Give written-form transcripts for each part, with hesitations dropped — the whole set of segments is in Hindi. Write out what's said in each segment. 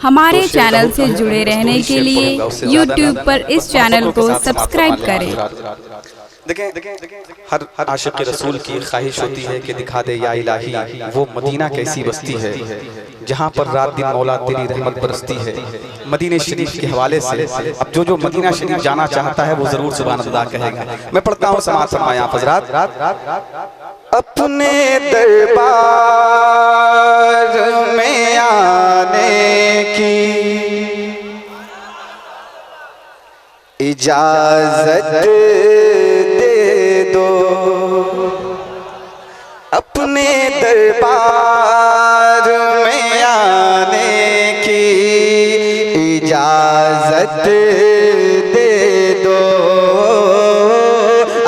हमारे चैनल से जुड़े रहने के लिए YouTube पर इस चैनल को सब्सक्राइब करें। देखें हर आशिक के रसूल की ख्वाहिश होती है कि दिखा दे या इलाही वो मदीना कैसी बस्ती है जहाँ पर रात दिन मौला तेरी रहमत बरसती है। मदीने शरीफ के हवाले से अब जो मदीना शरीफ जाना चाहता है वो जरूर सुभान अल्लाह कहेगा। मैं पढ़ता हूँ, समाअत फरमाया हज़रात। अपने दरबार में आने की इजाजत दे दो, अपने दरबार में आने की इजाजत दे दो,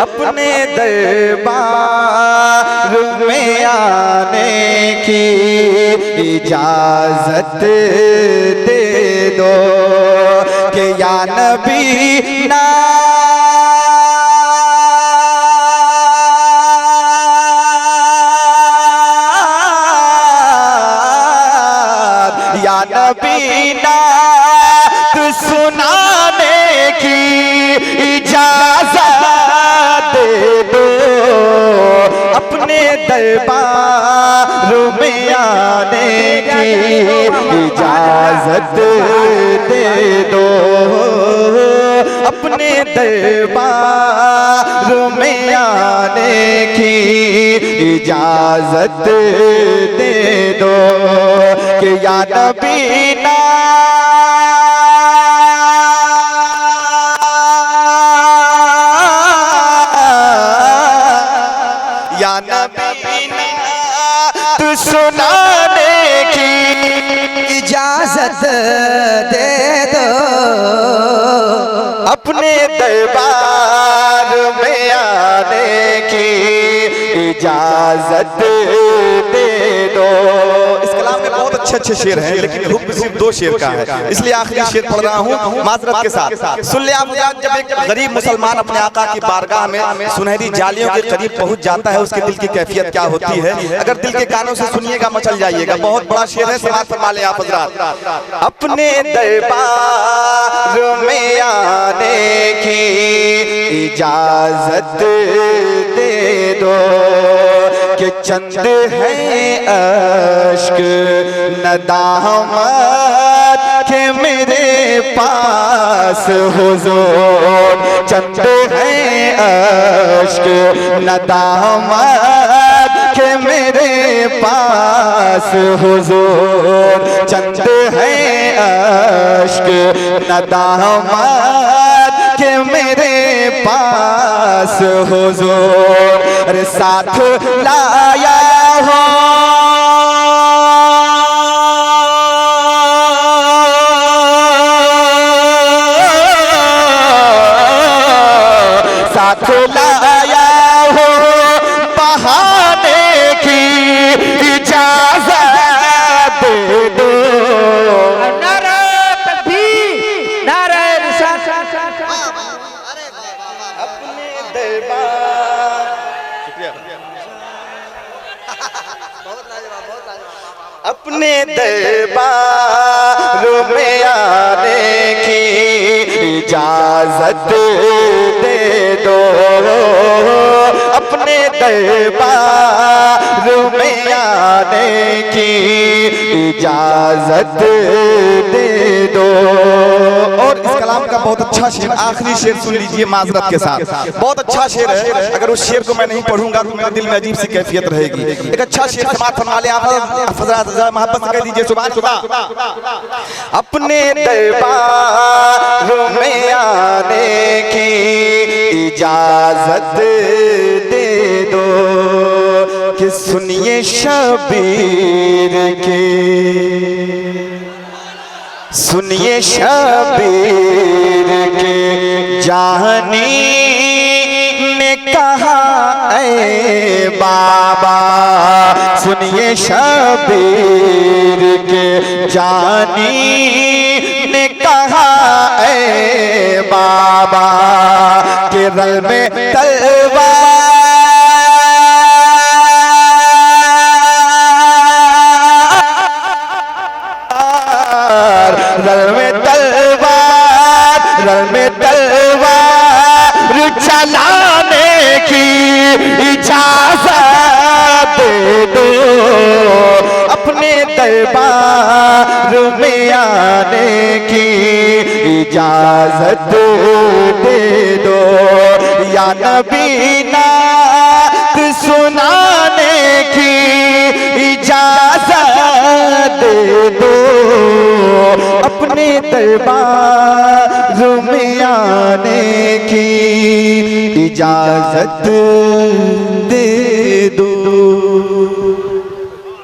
अपने दरबार में आने की इजाजत दे दो कि या नबी ना या नबी नात सुनाने की इजाजत दे दो, अपने दरबार में आने की इजाजत दे दो, अपने दरबार में आने की इजाजत दे दो कि या नबी ना या नबी ना तू सुनाने की इजाजत दे दो, अपने दरबार में आने की इजाजत दे दो। इस कलाम में बहुत अच्छे शेर हैं लेकिन हुक्म सिर्फ 2 शेर का है, इसलिए आखिरी शेर पढ़ रहा हूँ माजरत के साथ। सुन ले आप, जब एक गरीब मुसलमान अपने आका की बारगाह में सुनहरी जालियों के करीब पहुंच जाता है उसके दिल की कैफियत क्या होती है, अगर दिल के कानों से सुनिएगा मचल जाइएगा। बहुत बड़ा शेर है, समाअत फरमा लें आप हज़रात। अपने दरबार में आने की इजाजत दे दो कि चंद है अश्क नदामत के मेरे पास हुजूर, चंद है अश्क नदामत के मेरे पास हुजूर, चंद है अश्क नदामत के मेरे पास हुजूर, अरे साथ लाया हो साथ लाया हो बहाने की इजाजत दे दो, नारा तकबीर, नारा रिसालत। अपने दरबार अपने दरबार में आने की इजाजत दे दो, अपने दरबार में आने की इजाजत दे दो। और इस कलाम का बहुत अच्छा शेर, आखिरी शेर सुन लीजिए माजरत के साथ, बहुत अच्छा शेर है। अगर उस शेर को मैं नहीं पढ़ूंगा तो मेरे दिल में अजीब सी कैफियत रहेगी। एक अच्छा शेर समाअत फरमा ले आप हज़रात, मोहब्बत से कह दीजिए सुभान अल्लाह। अपने दरबार में आने की इजाजत दे दो कि सुनिए शबीर के, सुनिए शबीर के जानी ने कहा ऐ बाबा, सुनिए शबीर के जानी ने कहा ऐ बाबा के रल में तलवार रल में तलवार, रल में तलवार चलाने की इजाजत दे दो, अपने दरबार में आने की इजाजत दे दो, या नबी नात सुनाने की इजाजत दे दो, अपने दरबार में आने की इजाजत दे दो।